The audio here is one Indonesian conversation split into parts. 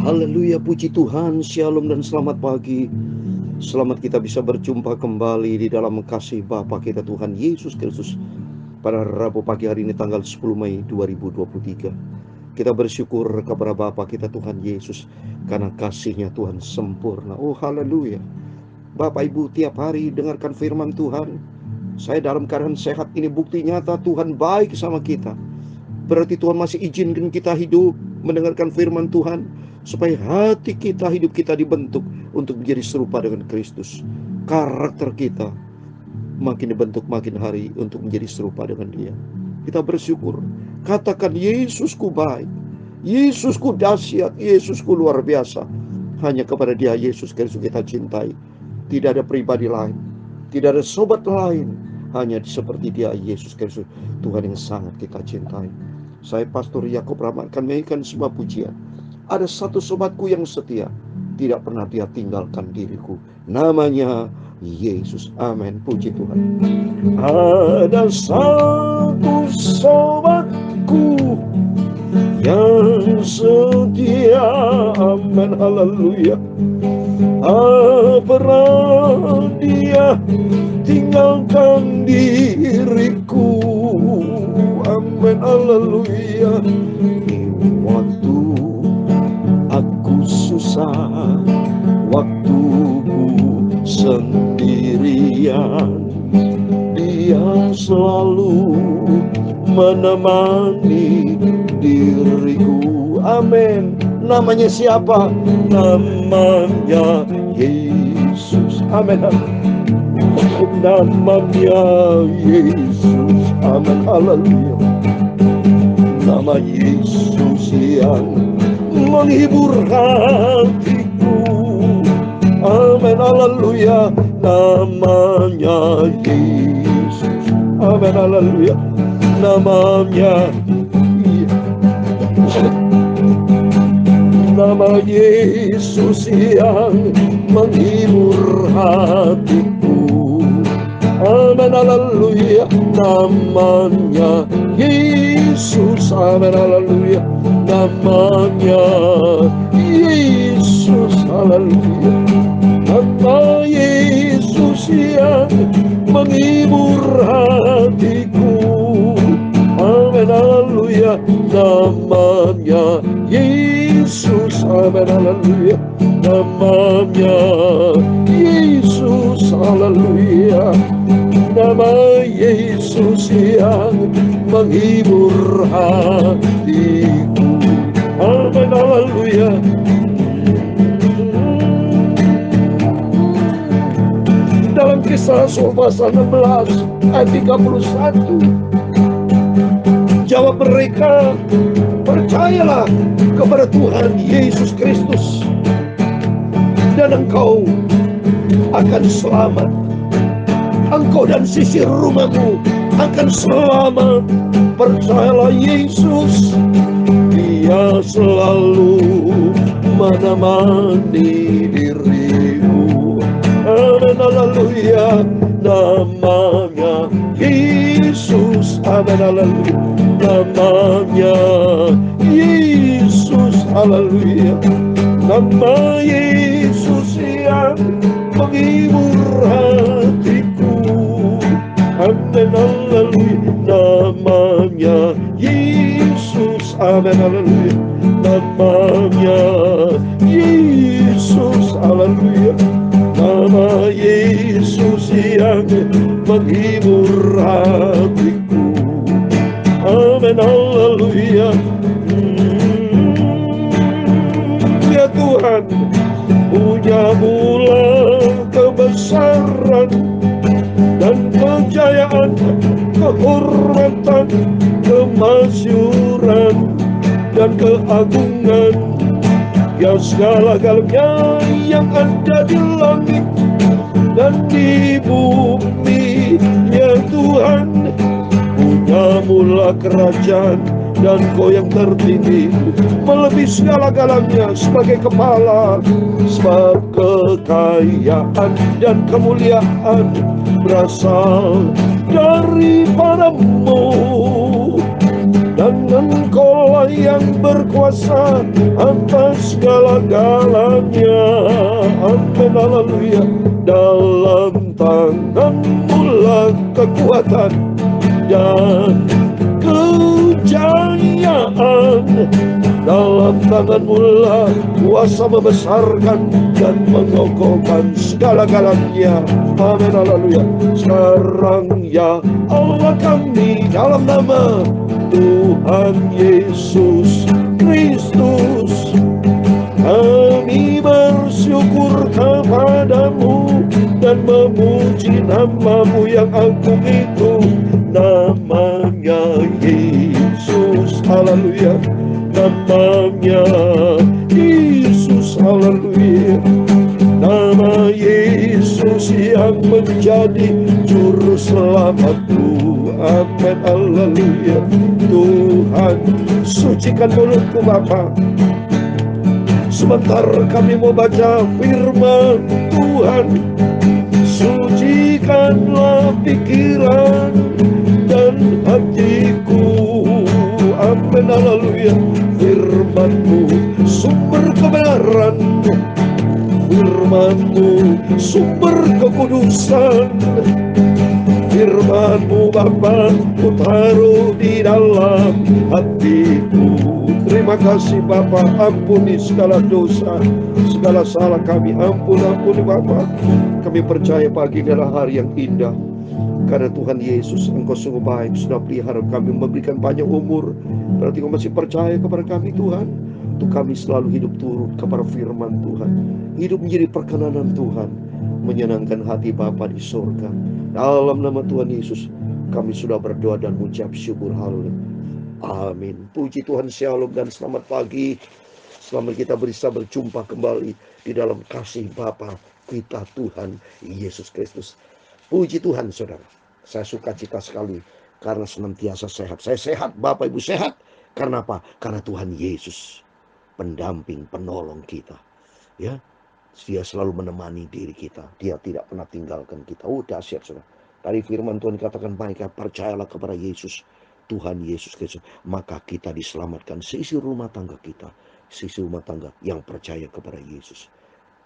Haleluya, puji Tuhan, shalom dan selamat pagi. Selamat kita bisa berjumpa kembali di dalam kasih Bapa kita Tuhan Yesus Kristus pada Rabu pagi hari ini tanggal 10 Mei 2023. Kita bersyukur kepada Bapa kita Tuhan Yesus karena kasih-Nya Tuhan sempurna. Oh haleluya. Bapak Ibu tiap hari dengarkan firman Tuhan. Saya dalam keadaan sehat, ini bukti nyata Tuhan baik sama kita. Berarti Tuhan masih izinkan kita hidup mendengarkan firman Tuhan, supaya hati kita, hidup kita dibentuk untuk menjadi serupa dengan Kristus. Karakter kita makin dibentuk makin hari untuk menjadi serupa dengan Dia. Kita bersyukur. Katakan, Yesusku baik, Yesusku dahsyat, Yesusku luar biasa. Hanya kepada Dia Yesus Kristus kita cintai. Tidak ada pribadi lain, tidak ada sobat lain, hanya seperti Dia Yesus Kristus, Tuhan yang sangat kita cintai. Saya Pastor Yakob Rahmat akan menyanyikan sebuah pujian. Ada satu sobatku yang setia, tidak pernah dia tinggalkan diriku. Namanya Yesus. Amin. Puji Tuhan. Ada satu sobatku yang setia. Amin. Haleluya. Pernah dia tinggalkan diriku. Amin. Haleluya. Waktu aku susah, waktuku sendirian, Dia selalu menemani diriku. Amin. Namanya siapa? Namanya Yesus. Amin. Namanya Yesus. Amin. Haleluya. Nama Yesus yang menghibur hatiku. Amin. Haleluya. Namanya Yesus. Amin. Haleluya. Namanya Nama Yesus yang menghibur hatiku. Amin. Haleluya. Namanya Yesus. Amin. Haleluya. Namanya Yesus. Haleluya. Nama Yesus yang menghibur hatiku. Amin. Haleluya. Namanya Yesus. Amin. Haleluya. Namanya Yesus. Haleluya. Nama Yesus yang menghibur hatiku. Amin. Haleluya. Dalam Kisah Rasul pasal 16 ayat 31, jawab mereka, percayalah kepada Tuhan Yesus Kristus dan engkau akan selamat. Engkau dan sisir rumahmu akan selamat. Percayalah Yesus, Dia selalu menemani dirimu. Amin. Haleluya. Namanya Yesus. Amin. Haleluya. Namanya Yesus. Haleluya. Nama Yesus yang menghibur hatiku. Amin. Haleluya. Namanya Yesus. Amin. Haleluya. Namanya Yesus. Haleluya. Nama Yesus yang menghibur hatiku. Amin. Haleluya. Ya Tuhan, punya-Mulah kebesaran dan kejayaan, kehormatan, kemasyuran dan keagungan. Ya segala-galanya yang ada di langit dan di bumi. Ya Tuhan, punya-Mulah kerajaan dan Kau yang tertinggi, melebihi segala-galanya sebagai kepala. Sebab kekayaan dan kemuliaan berasal daripadamu, dan Engkaulah yang berkuasa atas segala-galanya. Amin, haleluya. Dalam tangan-Mu lah kekuatan dan kejayaan, dalam tangan-Mu lah kuasa membesarkan dan mengokohkan segala-galanya. Amin, haleluya. Sekarang ya Allah kami, dalam nama Tuhan Yesus Kristus, kami bersyukur kepadamu dan memuji nama-Mu yang agung itu. Namanya Yesus, haleluya. Namanya Yesus, haleluya. Nama Yesus yang menjadi juru selamatku. Amin, haleluya. Tuhan, sucikan mulutku Bapa. Sebentar kami mau baca firman Tuhan. Sucikanlah pikiran dan hatiku. Amin, haleluya. Firman-Mu sumber kebenaran, firman-Mu sumber kekudusan. Firman-Mu Bapa ku taruh di dalam hatiku. Terima kasih Bapa, ampuni segala dosa, segala salah kami. Ampuni Bapa. Kami percaya pagi adalah hari yang indah, karena Tuhan Yesus Engkau sungguh baik, sudah pelihara kami, memberikan panjang umur. Berarti Engkau masih percaya kepada kami Tuhan, untuk kami selalu hidup turut kepada firman Tuhan, hidup menjadi perkenanan Tuhan, menyenangkan hati Bapa di surga. Dalam nama Tuhan Yesus kami sudah berdoa dan mengucap syukur. Haleluya. Amin. Puji Tuhan, shalom dan selamat pagi. Selamat kita bisa berjumpa kembali di dalam kasih Bapa kita Tuhan Yesus Kristus. Puji Tuhan saudara. Saya suka cita sekali karena senantiasa sehat. Saya sehat, Bapak Ibu sehat. Karena apa? Karena Tuhan Yesus pendamping, penolong kita. Ya, Dia selalu menemani diri kita. Dia tidak pernah tinggalkan kita. Oh, dahsyat saudara. Tadi firman Tuhan katakan, mereka percayalah kepada Yesus, Tuhan Yesus Kristus, maka kita diselamatkan. Seisi rumah tangga kita, seisi rumah tangga yang percaya kepada Yesus.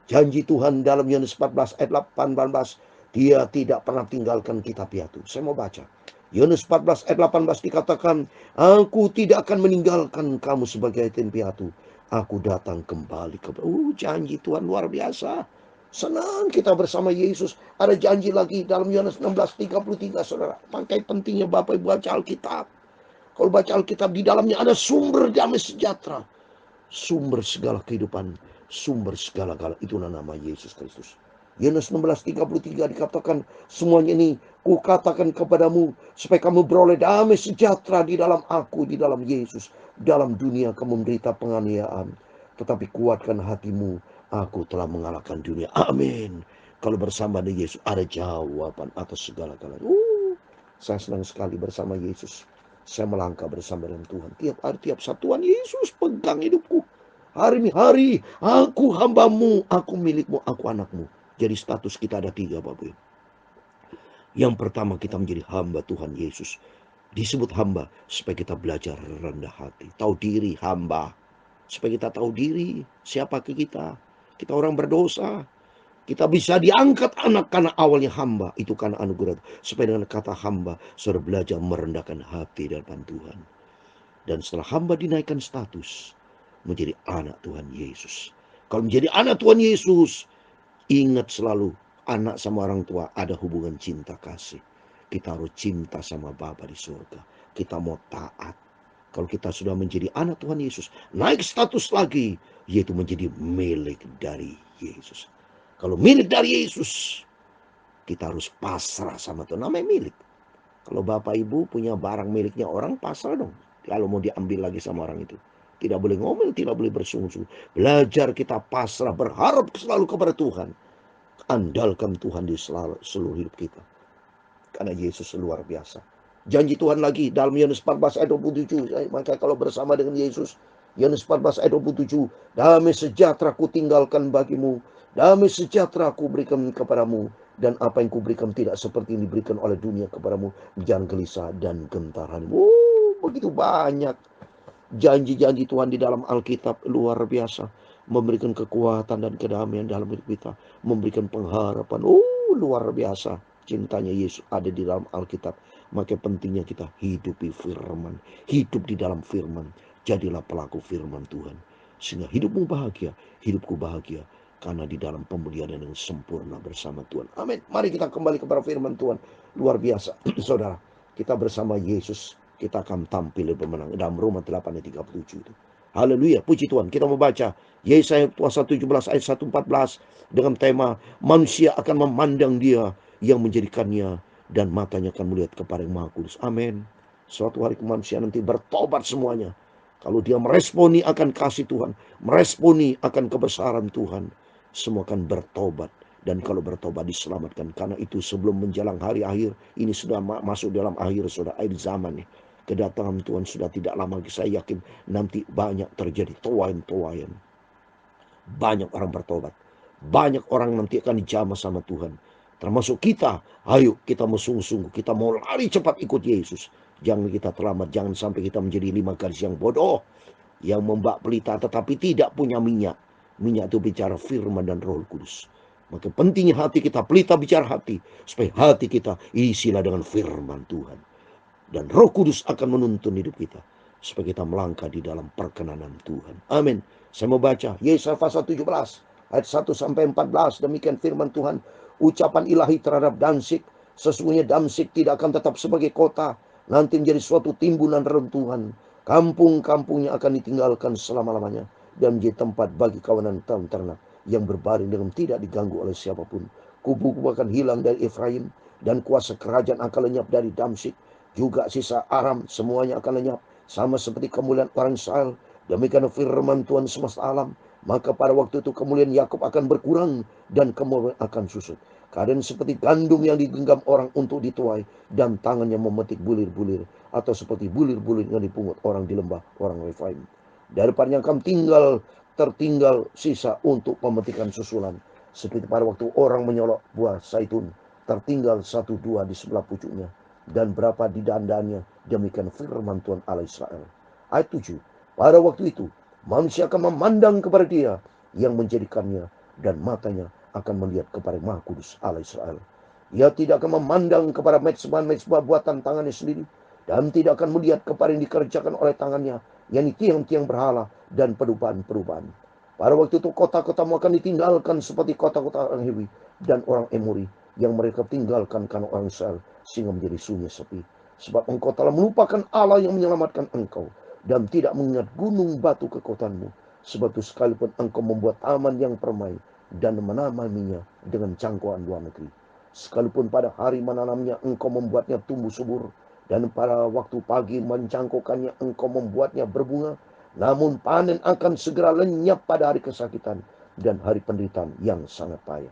Janji Tuhan dalam Yohanes 14 ayat 18, Dia tidak pernah tinggalkan kita piatu. Saya mau baca. Yohanes 14 ayat 18 dikatakan, Aku tidak akan meninggalkan kamu sebagai yatim piatu. Aku datang kembali kepada. Janji Tuhan luar biasa. Senang kita bersama Yesus. Ada janji lagi dalam Yohanes 16:33 saudara. Makanya pentingnya Bapak Ibu baca Alkitab. Kalau baca Alkitab, di dalamnya ada sumber damai sejahtera, sumber segala kehidupan, sumber segala-gala. Itulah nama Yesus Kristus. Yohanes 16:33 dikatakan, semuanya ini kukatakan kepadamu supaya kamu beroleh damai sejahtera di dalam aku, di dalam Yesus. Dalam dunia kamu menderita penganiayaan, tetapi kuatkan hatimu, aku telah mengalahkan dunia. Amin. Kalau bersama dengan Yesus ada jawaban atas segala-galanya. Saya senang sekali bersama Yesus. Saya melangkah bersama dengan Tuhan. Tiap hari, tiap saat Tuhan Yesus pegang hidupku. Hari ini hari, aku hambamu, aku milikmu, aku anakmu. Jadi status kita ada 3 Bapak Ibu. Yang pertama, kita menjadi hamba Tuhan Yesus. Disebut hamba supaya kita belajar rendah hati, tahu diri, hamba. Supaya kita tahu diri, siapa kita. Kita orang berdosa. Kita bisa diangkat anak karena awalnya hamba. Itu karena anugerah. Supaya dengan kata hamba, saudara belajar merendahkan hati di hadapan Tuhan. Dan setelah hamba dinaikkan status, menjadi anak Tuhan Yesus. Kalau menjadi anak Tuhan Yesus, ingat selalu, anak sama orang tua ada hubungan cinta kasih. Kita harus cinta sama Bapa di surga. Kita mau taat. Kalau kita sudah menjadi anak Tuhan Yesus, naik status lagi, yaitu menjadi milik dari Yesus. Kalau milik dari Yesus, kita harus pasrah sama Tuhan. Namanya milik. Kalau Bapak Ibu punya barang miliknya orang, pasrah dong. Kalau mau diambil lagi sama orang itu. Tidak boleh ngomel, tidak boleh bersungguh-sungguh. Belajar kita pasrah, berharap selalu kepada Tuhan. Andalkan Tuhan di seluruh hidup kita. Karena Yesus luar biasa. Janji Tuhan lagi dalam Yohanes 14 ayat 27. Maka kalau bersama dengan Yesus, Yohanes 14 ayat 27. Damai sejahtera ku tinggalkan bagimu. Damai sejahtera ku berikan kepadamu. Dan apa yang ku berikan tidak seperti yang diberikan oleh dunia kepadamu. Jangan gelisah dan gentar hatimu. begitu banyak janji-janji Tuhan di dalam Alkitab, luar biasa. Memberikan kekuatan dan kedamaian dalam hidup kita. Memberikan pengharapan. Luar biasa. Cintanya Yesus ada di dalam Alkitab. Maka pentingnya kita hidupi firman. Hidup di dalam firman. Jadilah pelaku firman Tuhan. Sehingga hidupmu bahagia. Hidupku bahagia. Karena di dalam pemulihan yang sempurna bersama Tuhan. Amin. Mari kita kembali kepada firman Tuhan. Luar biasa. Saudara, kita bersama Yesus, kita akan tampil pemenang dalam Roma 8 ayat 37 itu. Haleluya, puji Tuhan. Kita membaca Yesaya pasal 17 ayat 1-14 dengan tema manusia akan memandang Dia yang menjadikannya dan matanya akan melihat kepada yang Maha Kudus. Amin. Suatu hari manusia nanti bertobat semuanya. Kalau dia meresponi akan kasih Tuhan, meresponi akan kebesaran Tuhan, semua akan bertobat. Dan kalau bertobat diselamatkan. Karena itu sebelum menjelang hari akhir, ini sudah masuk dalam akhir, sudah akhir zaman nih. Kedatangan Tuhan sudah tidak lama lagi. Saya yakin nanti banyak terjadi tuayan-tuayan. Banyak orang bertobat. Banyak orang nanti akan dijamah sama Tuhan. Termasuk kita. Ayo kita mau sungguh-sungguh. Kita mau lari cepat ikut Yesus. Jangan kita terlambat. Jangan sampai kita menjadi 5 gadis yang bodoh. Yang membak pelita tetapi tidak punya minyak. Minyak itu bicara firman dan Roh Kudus. Maka pentingnya hati kita, pelita bicara hati. Supaya hati kita isilah dengan firman Tuhan. Dan Roh Kudus akan menuntun hidup kita. Supaya kita melangkah di dalam perkenanan Tuhan. Amin. Saya mau baca Yesaya pasal 17 ayat 1-14. Demikian firman Tuhan. Ucapan ilahi terhadap Damsyik. Sesungguhnya Damsyik tidak akan tetap sebagai kota. Nanti menjadi suatu timbunan reruntuhan. Kampung-kampungnya akan ditinggalkan selama-lamanya. Dan menjadi tempat bagi kawanan ternak yang berbaring dengan tidak diganggu oleh siapapun. Kubu-kubu akan hilang dari Efraim. Dan kuasa kerajaan akan lenyap dari Damsyik. Juga sisa Aram semuanya akan lenyap. Sama seperti kemuliaan orang Israel. Demikian firman Tuhan semesta alam. Maka pada waktu itu kemuliaan Yakub akan berkurang. Dan kemuliaan akan susut. Keadaan seperti gandum yang digenggam orang untuk dituai. Dan tangannya memetik bulir-bulir. Atau seperti bulir-bulir yang dipungut orang di lembah orang Efraim. Daripada yang akan tertinggal sisa untuk pemetikan susulan. Seperti pada waktu orang menyolok buah zaitun. Tertinggal 1-2 di sebelah pucuknya. Dan berapa di dandanya. Demikian firman Tuhan Allah Israel. Ayat 7. Pada waktu itu manusia akan memandang kepada Dia yang menjadikannya. Dan matanya akan melihat kepada Maha Kudus Allah Israel. Ia tidak akan memandang kepada mezbah buatan tangannya sendiri. Dan tidak akan melihat kepada yang dikerjakan oleh tangannya. Yang tiang-tiang berhala dan perubahan-perubahan. Pada waktu itu kota-kotamu akan ditinggalkan seperti kota-kota orang Hewi dan orang Emori yang mereka tinggalkan karena orang Israel sehingga menjadi sunyi sepi. Sebab engkau telah melupakan Allah yang menyelamatkan engkau dan tidak mengingat gunung batu kekuatanmu. Sebab itu sekalipun engkau membuat taman yang permai dan menamainya dengan cangkuan luar negeri. Sekalipun pada hari menanamnya engkau membuatnya tumbuh subur. Dan pada waktu pagi mencangkokkannya engkau membuatnya berbunga. Namun panen akan segera lenyap pada hari kesakitan dan hari penderitaan yang sangat payah.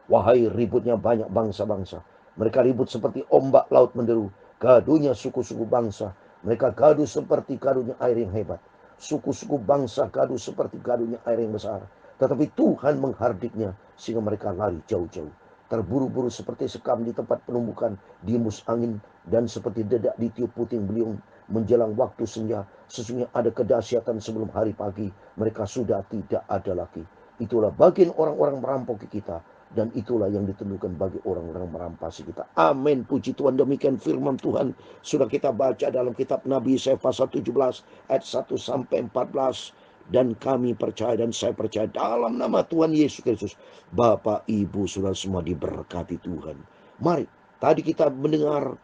Wahai ributnya banyak bangsa-bangsa. Mereka ribut seperti ombak laut menderu. Gaduhnya suku-suku bangsa. Mereka gaduh seperti gaduhnya air yang hebat. Suku-suku bangsa gaduh seperti gaduhnya air yang besar. Tetapi Tuhan menghardiknya sehingga mereka lari jauh-jauh. Terburu-buru seperti sekam di tempat penumbukan di hembus angin. Dan seperti dedak di tiup puting beliung menjelang waktu senja. Sesungguhnya ada kedahsyatan sebelum hari pagi. Mereka sudah tidak ada lagi. Itulah bagian orang-orang merampok kita. Dan itulah yang ditentukan bagi orang-orang merampasi kita. Amin. Puji Tuhan, demikian firman Tuhan. Sudah kita baca dalam kitab Nabi Yesaya pasal 17 ayat 1-14. Dan kami percaya dan saya percaya dalam nama Tuhan Yesus Kristus. Bapak, Ibu, saudara semua diberkati Tuhan. Mari, tadi kita mendengar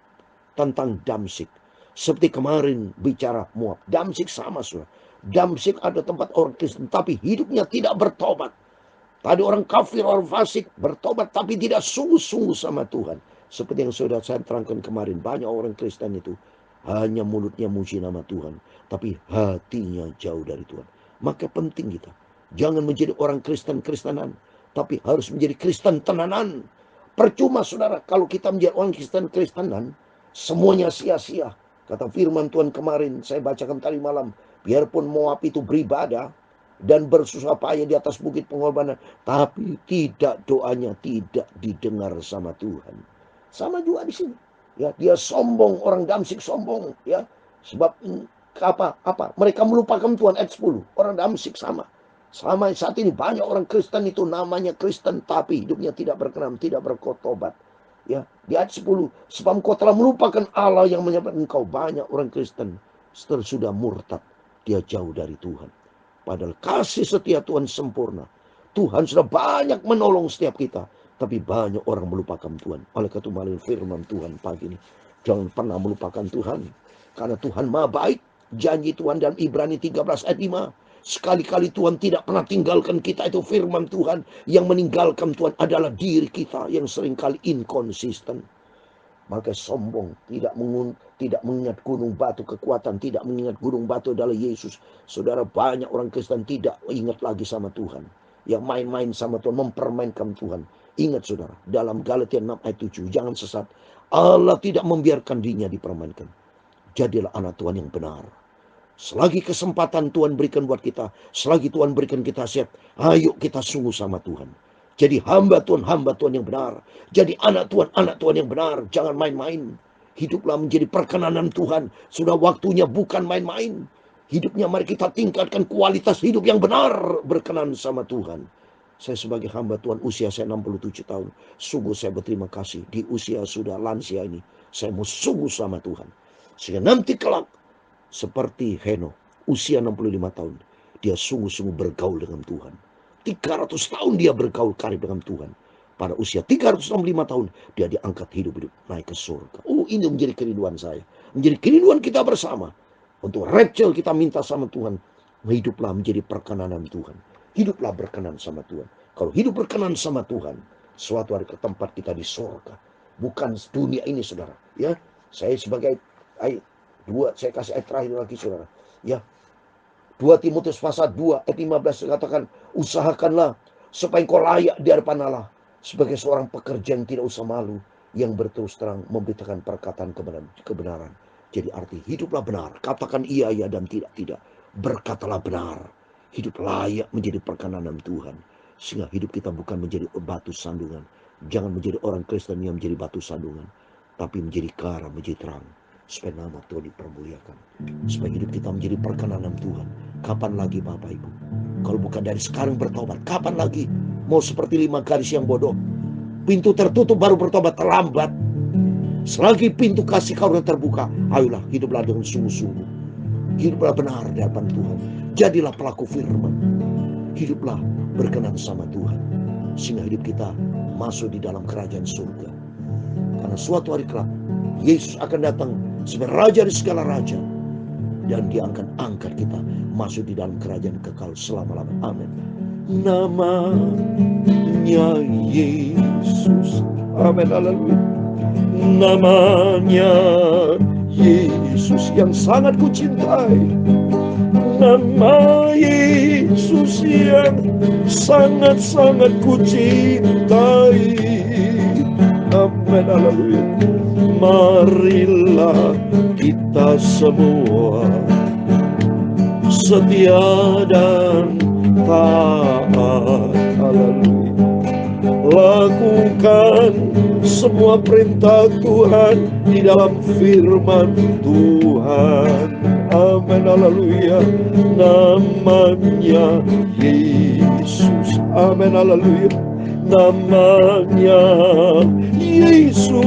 tentang Damsyik. Seperti kemarin bicara Moab. Damsyik sama saudara. Damsyik ada tempat orang Kristen. Tapi hidupnya tidak bertobat. Tadi orang kafir, orang fasik bertobat tapi tidak sungguh-sungguh sama Tuhan. Seperti yang sudah saya terangkan kemarin. Banyak orang Kristen itu hanya mulutnya muji nama Tuhan. Tapi hatinya jauh dari Tuhan. Maka penting kita. Jangan menjadi orang Kristen-Kristenan. Tapi harus menjadi Kristen tenanan. Percuma saudara kalau kita menjadi orang Kristen-Kristenan. Semuanya sia-sia. Kata firman Tuhan kemarin saya bacakan tadi malam. Biarpun Moab itu beribadah. Dan bersusah payah di atas bukit pengorbanan. Tapi tidak doanya tidak didengar sama Tuhan. Sama juga di sini. Ya, dia sombong, orang Damsyik sombong, ya. Sebab apa? Mereka melupakan Tuhan. Ayat 10. Orang Damsyik sama. Sama saat ini banyak orang Kristen itu namanya Kristen tapi hidupnya tidak berkenan, tidak bertobat. Ya, di ayat 10, sebab engkau telah melupakan Allah yang menyebabkan engkau. Banyak orang Kristen sudah murtad, dia jauh dari Tuhan. Padahal kasih setia Tuhan sempurna. Tuhan sudah banyak menolong setiap kita, tapi banyak orang melupakan Tuhan. Oleh karena itu melalui firman Tuhan pagi ini, jangan pernah melupakan Tuhan, karena Tuhan Maha baik. Janji Tuhan dalam Ibrani 13 ayat 5, sekali-kali Tuhan tidak pernah tinggalkan kita. Itu firman Tuhan. Yang meninggalkan Tuhan adalah diri kita yang seringkali inkonsisten. Maka sombong, tidak mengingat gunung batu kekuatan, tidak mengingat gunung batu adalah Yesus. Saudara, banyak orang Kristen tidak ingat lagi sama Tuhan. Yang main-main sama Tuhan, mempermainkan Tuhan. Ingat saudara, dalam Galatia 6 ayat 7, jangan sesat. Allah tidak membiarkan dirinya dipermainkan. Jadilah anak Tuhan yang benar. Selagi kesempatan Tuhan berikan buat kita, selagi Tuhan berikan kita sehat, ayo kita sungguh sama Tuhan. Jadi hamba Tuhan yang benar. Jadi anak Tuhan yang benar. Jangan main-main. Hiduplah menjadi perkenanan Tuhan. Sudah waktunya bukan main-main. Hidupnya mari kita tingkatkan kualitas hidup yang benar. Berkenan sama Tuhan. Saya sebagai hamba Tuhan, usia saya 67 tahun. Sungguh saya berterima kasih. Di usia sudah lansia ini, saya mau sungguh sama Tuhan. Sehingga nanti kelak, seperti Henokh, usia 65 tahun. Dia sungguh-sungguh bergaul dengan Tuhan. 300 tahun dia bergaul karib dengan Tuhan. Pada usia 365 tahun, dia diangkat hidup-hidup naik ke surga. Ini menjadi kerinduan saya. Menjadi kerinduan kita bersama. Untuk Rachel kita minta sama Tuhan. Hiduplah menjadi perkenanan Tuhan. Hiduplah berkenan sama Tuhan. Kalau hidup berkenan sama Tuhan, suatu hari ke tempat kita di surga. Bukan dunia ini, saudara. Ya, saya sebagai ayat 2, saya kasih ayat terakhir lagi, saudara. Ya, 2 Timotius pasal 2 ayat 15 katakan, usahakanlah supaya engkau layak di hadapan Allah sebagai seorang pekerja yang tidak usah malu, yang berterus terang memberitakan perkataan kebenaran. Jadi arti hiduplah benar, katakan iya dan tidak. Berkatalah benar. Hidup layak menjadi perkenanan Tuhan. Sehingga hidup kita bukan menjadi batu sandungan. Jangan menjadi orang Kristen yang menjadi batu sandungan, tapi menjadi garam, menjadi terang. Supaya nama Tuhan dipermuliakan. Supaya hidup kita menjadi perkenanan Tuhan. Kapan lagi Bapak Ibu? Kalau bukan dari sekarang bertobat, kapan lagi? Mau seperti 5 gadis yang bodoh. Pintu tertutup baru bertobat, terlambat. Selagi pintu kasih karunia terbuka, ayolah hiduplah dengan sungguh-sungguh. Hiduplah benar di hadapan Tuhan. Jadilah pelaku firman. Hiduplah berkenan sama Tuhan. Sehingga hidup kita masuk di dalam kerajaan surga. Karena suatu hari kelak, Yesus akan datang sebagai raja di segala raja. Dan dia akan angkat kita masuk di dalam kerajaan kekal selama-lamanya. Amin. Namanya Yesus. Amin. Haleluya. Namanya Yesus yang sangat kucintai. Nama Yesus yang sangat-sangat kucintai. Amin. Haleluya. Marilah kita semua setia dan taat. Haleluya. Lakukan semua perintah Tuhan di dalam firman Tuhan. Amin. Haleluya. Namanya Yesus. Amin. Haleluya. Namanya Yesus.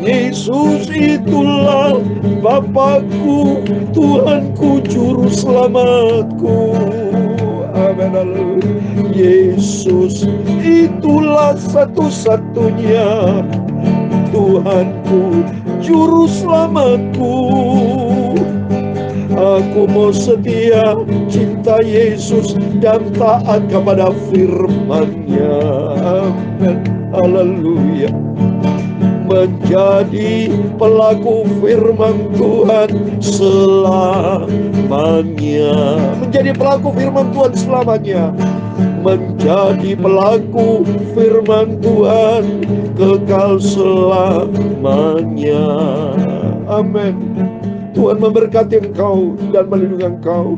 Yesus itulah Bapakku, Tuhanku, Juru Selamatku. Amin. Haleluya. Yesus itulah satu-satunya Tuhanku, Juru Selamatku. Aku mau setia, cinta Yesus dan taat kepada firman-Nya. Amin. Haleluya. Menjadi pelaku firman Tuhan selamanya. Menjadi pelaku firman Tuhan selamanya. Menjadi pelaku firman Tuhan kekal selamanya. Amin. Tuhan memberkati engkau dan melindungi engkau.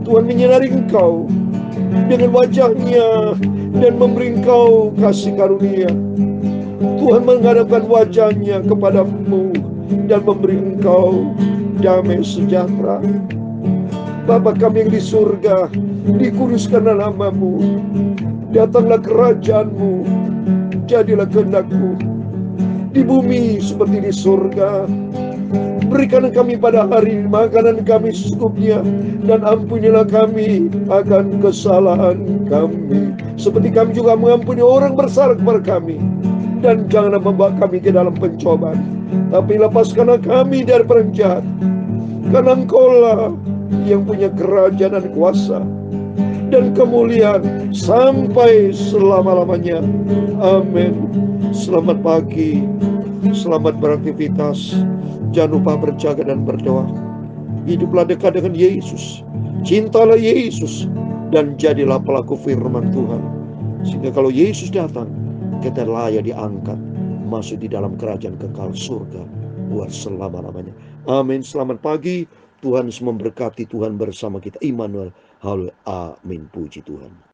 Tuhan menyinari engkau dengan wajah-Nya dan memberi engkau kasih karunia. Tuhan menghadapkan wajahnya kepadamu dan memberi engkau damai sejahtera. Bapa kami yang di surga, dikuduskanlah namamu, datanglah kerajaanmu, jadilah kehendakmu di bumi seperti di surga. Berikan kami pada hari ini makanan kami secukupnya, dan ampunilah kami akan kesalahan kami, seperti kami juga mengampuni orang bersalah kepada kami. Dan janganlah membawa kami ke dalam pencobaan, tapi lepaskanlah kami dari orang jahat. Karena Engkaulah yang punya kerajaan dan kuasa dan kemuliaan sampai selama-lamanya. Amin. Selamat pagi, selamat beraktivitas. Jangan lupa berjaga dan berdoa. Hiduplah dekat dengan Yesus, cintalah Yesus, dan jadilah pelaku firman Tuhan. Sehingga kalau Yesus datang, kita layak diangkat masuk di dalam kerajaan kekal surga buat selama-lamanya. Amin. Selamat pagi. Tuhan Yesus memberkati. Tuhan bersama kita. Immanuel. Haleluya. Amin. Puji Tuhan.